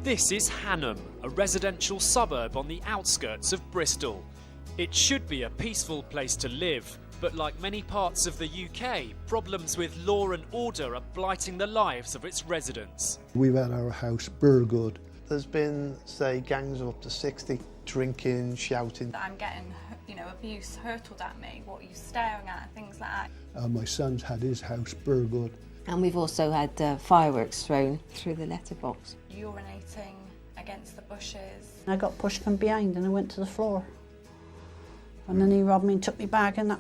This is Hanham, a residential suburb on the outskirts of Bristol. It should be a peaceful place to live, but like many parts of the UK, problems with law and order are blighting the lives of its residents. We've had our house burgled. There's been, say, gangs of up to 60 drinking, shouting. I'm getting, abuse hurtled at me, what are you staring at, things like that. My son's had his house burgled. And we've also had fireworks thrown through the letterbox. Urinating against the bushes. I got pushed from behind and I went to the floor. And then he robbed me and took my bag, and I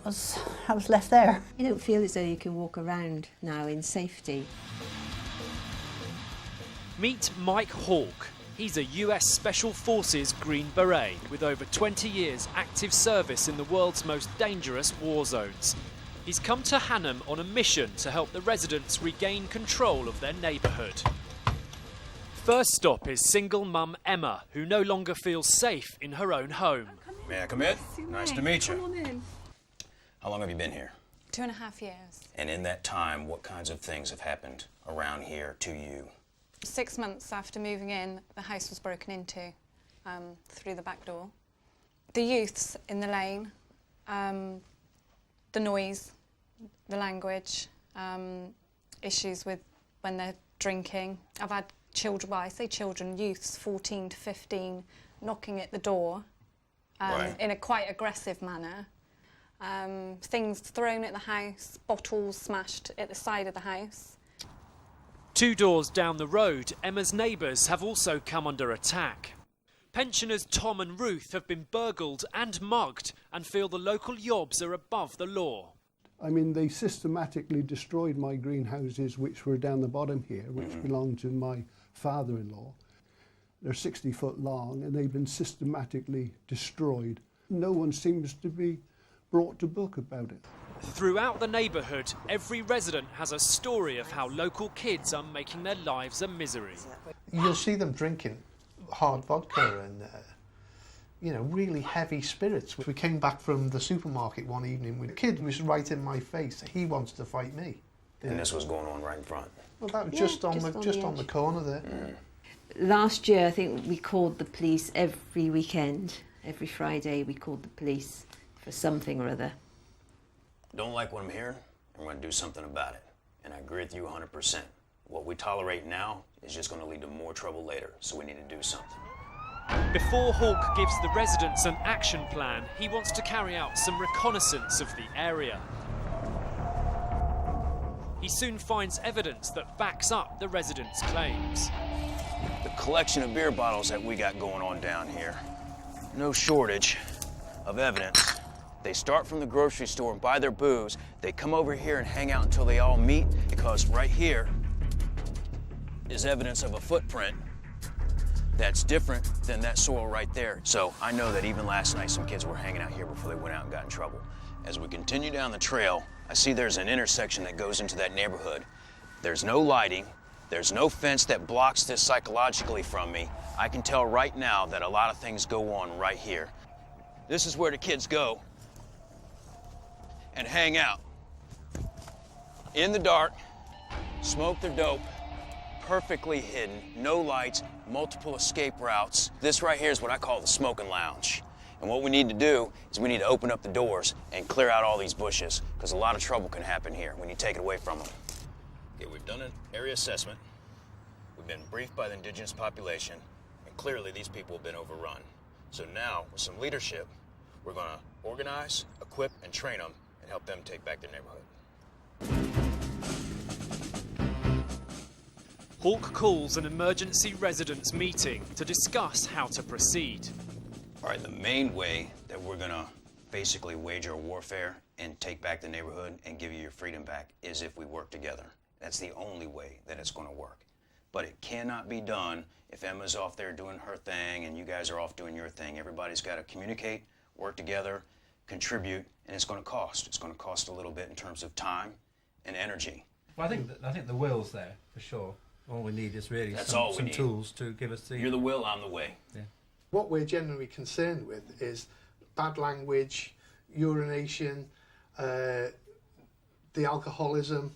was left there. You don't feel as though you can walk around now in safety. Meet Mykel Hawke. He's a US Special Forces Green Beret with over 20 years active service in the world's most dangerous war zones. He's come to Hanham on a mission to help the residents regain control of their neighbourhood. First stop is single mum Emma, who no longer feels safe in her own home. May I come in? Nice to meet you. Come on in. How long have you been here? 2.5 years. And in that time, what kinds of things have happened around here to you? 6 months after moving in, the house was broken into through the back door. The youths in the lane, the noise, the language, issues with when they're drinking. I've had children, well, I say children, youths 14 to 15, knocking at the door Right. in a quite aggressive manner. Things thrown at the house, bottles smashed at the side of the house. 2 doors down the road, Emma's neighbours have also come under attack. Pensioners Tom and Ruth have been burgled and mugged and feel the local yobs are above the law. I mean, they systematically destroyed my greenhouses, which were down the bottom here, which belonged to my father-in-law. They're 60 foot long and they've been systematically destroyed. No one seems to be brought to book about it. Throughout the neighbourhood, every resident has a story of how local kids are making their lives a misery. You'll see them drinking hard vodka and, really heavy spirits. We came back from the supermarket one evening with a kid who was right in my face. He wants to fight me. And this was going on right in front. Well, that was Yeah, just on the corner there. Last year, I think we called the police every weekend. Every Friday, we called the police for something or other. Don't like what I'm hearing, I'm going to do something about it. And I agree with you 100%. What we tolerate now is just going to lead to more trouble later, so we need to do something. Before Hawke gives the residents an action plan, he wants to carry out some reconnaissance of the area. He soon finds evidence that backs up the residents' claims. The collection of beer bottles that we got going on down here, no shortage of evidence. They start from the grocery store and buy their booze. They come over here and hang out until they all meet, because right here is evidence of a footprint that's different than that soil right there. So I know that even last night some kids were hanging out here before they went out and got in trouble. As we continue down the trail, I see there's an intersection that goes into that neighborhood. There's no lighting. There's no fence that blocks this psychologically from me. I can tell right now that a lot of things go on right here. This is where the kids go and hang out in the dark, smoke their dope, perfectly hidden, no lights, multiple escape routes. This right here is what I call the smoking lounge. And what we need to do is we need to open up the doors and clear out all these bushes, because a lot of trouble can happen here when you take it away from them. Okay, we've done an area assessment. We've been briefed by the indigenous population, and clearly these people have been overrun. So now, with some leadership, we're going to organize, equip, and train them and help them take back their neighborhood. Hawke calls an emergency residents meeting to discuss how to proceed. All right, the main way that we're going to basically wage our warfare and take back the neighborhood and give you your freedom back is if we work together. That's the only way that it's going to work. But it cannot be done if Emma's off there doing her thing and you guys are off doing your thing. Everybody's got to communicate, work together, contribute, and it's going to cost. It's going to cost a little bit in terms of time and energy. Well, I think the will's there, for sure. All we need is really That's some all we need. tools to give us the... You're the will, I'm the way. Yeah. What we're generally concerned with is bad language, urination, the alcoholism,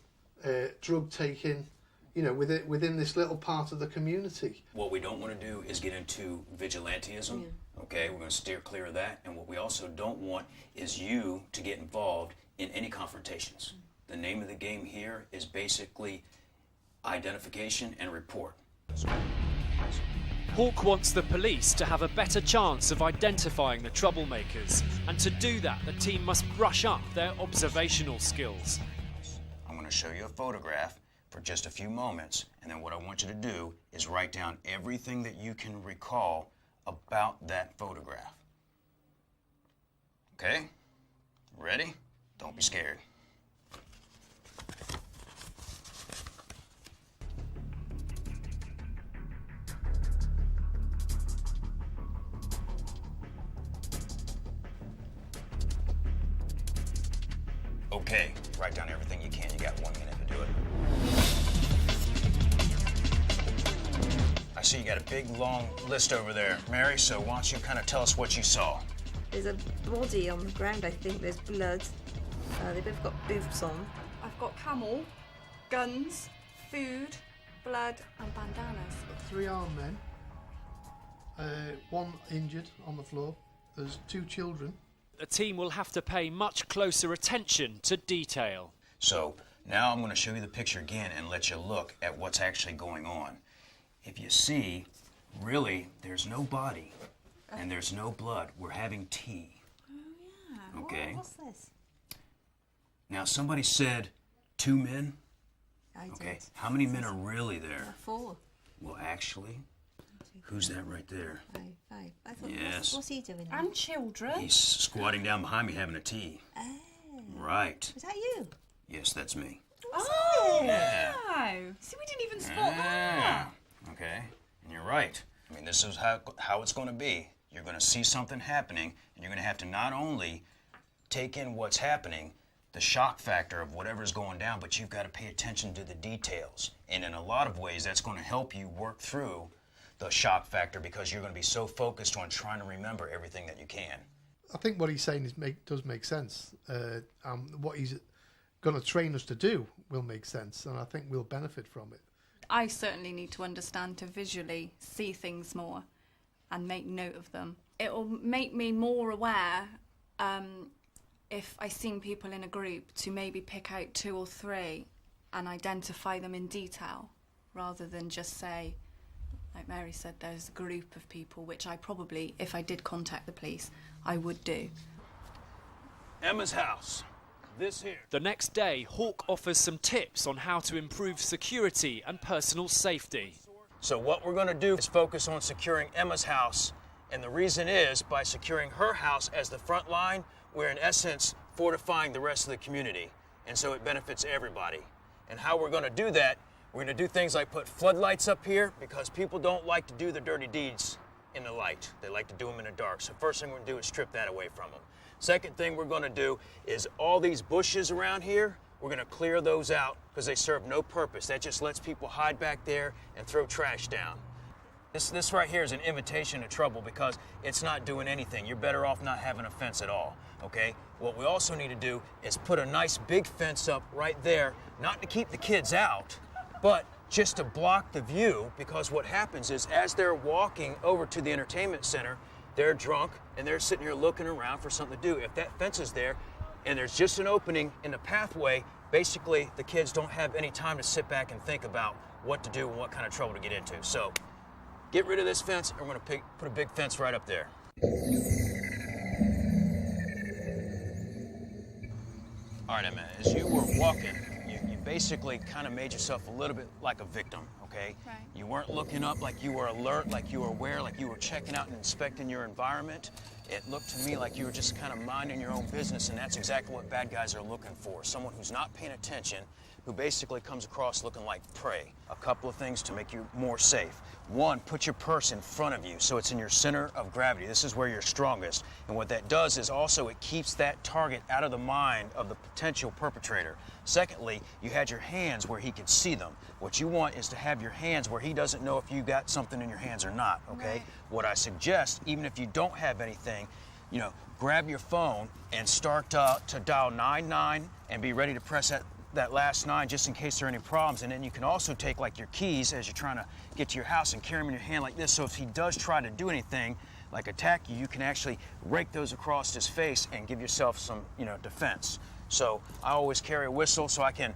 drug taking, you know, within this little part of the community. What we don't want to do is get into vigilantism. Okay, we're going to steer clear of that. And what we also don't want is you to get involved in any confrontations. The name of the game here is basically identification and report. Hawke wants the police to have a better chance of identifying the troublemakers, and to do that the team must brush up their observational skills. I'm going to show you a photograph for just a few moments, and then what I want you to do is write down everything that you can recall about that photograph. Okay? Ready? Don't be scared. Okay, write down everything you can. You got 1 minute to do it. I see you got a big, long list over there, Mary, so why don't you kind of tell us what you saw? There's a body on the ground, I think. There's blood. They both got boots on. I've got camel, guns, food, blood and bandanas. 3 armed men, 1 injured on the floor. There's 2 children. The team will have to pay much closer attention to detail. So now I'm going to show you the picture again and let you look at what's actually going on. If you see, really, there's no body and there's no blood. We're having tea. Oh, yeah. Okay. What's this? Now, somebody said 2 men. I did. Okay. How many men are really there? 4. Well, actually, who's that right there? 5. I thought, Yes. what's he doing? And children. He's squatting down behind me having a tea. Oh. Right. Is that you? Yes, that's me. Oh, Yeah. wow. See, we didn't even spot that. Okay. And you're right. I mean, this is how it's going to be. You're going to see something happening, and you're going to have to not only take in what's happening, the shock factor of whatever's going down, but you've got to pay attention to the details. And in a lot of ways, that's going to help you work through the shock factor because you're going to be so focused on trying to remember everything that you can. I think what he's saying does make sense. What he's going to train us to do will make sense, and I think we'll benefit from it. I certainly need to understand to visually see things more and make note of them. It will make me more aware if I see people in a group to maybe pick out 2 or 3 and identify them in detail rather than just say, like Mary said, there's a group of people, which I probably, if I did contact the police, I would do. Emma's house. This here. The next day, Hawke offers some tips on how to improve security and personal safety. So what we're going to do is focus on securing Emma's house, and the reason is by securing her house as the front line, we're in essence fortifying the rest of the community, and so it benefits everybody. And how we're going to do that, we're going to do things like put floodlights up here because people don't like to do the dirty deeds in the light. They like to do them in the dark. So first thing we're going to do is strip that away from them. Second thing we're going to do is all these bushes around here, we're going to clear those out because they serve no purpose. That just lets people hide back there and throw trash down. This right here is an invitation to trouble because it's not doing anything. You're better off not having a fence at all, okay? What we also need to do is put a nice big fence up right there, not to keep the kids out, but just to block the view, because what happens is as they're walking over to the entertainment center, they're drunk and they're sitting here looking around for something to do. If that fence is there and there's just an opening in the pathway, basically the kids don't have any time to sit back and think about what to do and what kind of trouble to get into. So get rid of this fence and we're going to put a big fence right up there. All right, Emma, as you were walking, you basically kind of made yourself a little bit like a victim, okay? Right. You weren't looking up like you were alert, like you were aware, like you were checking out and inspecting your environment. It looked to me like you were just kind of minding your own business, and that's exactly what bad guys are looking for. Someone who's not paying attention, who basically comes across looking like prey. A couple of things to make you more safe. One, put your purse in front of you so it's in your center of gravity. This is where you're strongest. And what that does is also it keeps that target out of the mind of the potential perpetrator. Secondly, you had your hands where he could see them. What you want is to have your hands where he doesn't know if you got something in your hands or not, okay? Right. What I suggest, even if you don't have anything, grab your phone and start to dial 99 and be ready to press that that last 9 just in case there are any problems. And then you can also take like your keys as you're trying to get to your house and carry them in your hand like this. So if he does try to do anything, like attack you, you can actually rake those across his face and give yourself some, defense. So I always carry a whistle so I can,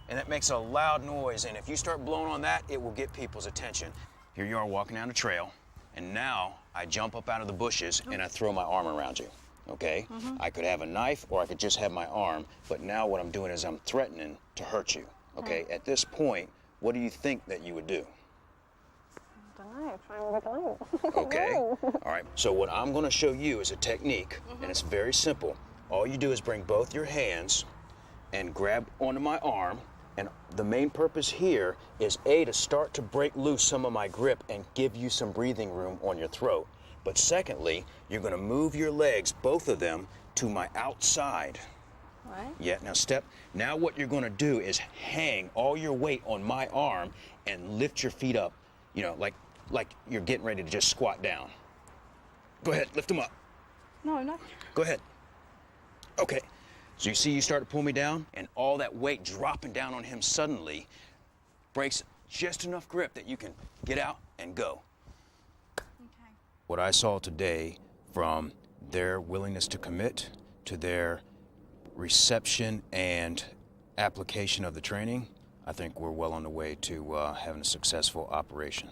and it makes a loud noise. And if you start blowing on that, it will get people's attention. Here you are walking down a trail, and now I jump up out of the bushes and I throw my arm around you, okay? I could have a knife or I could just have my arm, but now what I'm doing is I'm threatening to hurt you, okay? At this point, what do you think that you would do? Okay, all right, so what I'm gonna show you is a technique, and it's very simple. All you do is bring both your hands and grab onto my arm, and the main purpose here is A, to start to break loose some of my grip and give you some breathing room on your throat. But secondly, you're gonna move your legs, both of them, to my outside. Right. Yeah, now what you're gonna do is hang all your weight on my arm and lift your feet up, like you're getting ready to just squat down. Go ahead, lift them up. No. Go ahead. Okay, so you see you start to pull me down, and all that weight dropping down on him suddenly breaks just enough grip that you can get out and go. Okay. What I saw today, from their willingness to commit to their reception and application of the training, I think we're well on the way to having a successful operation.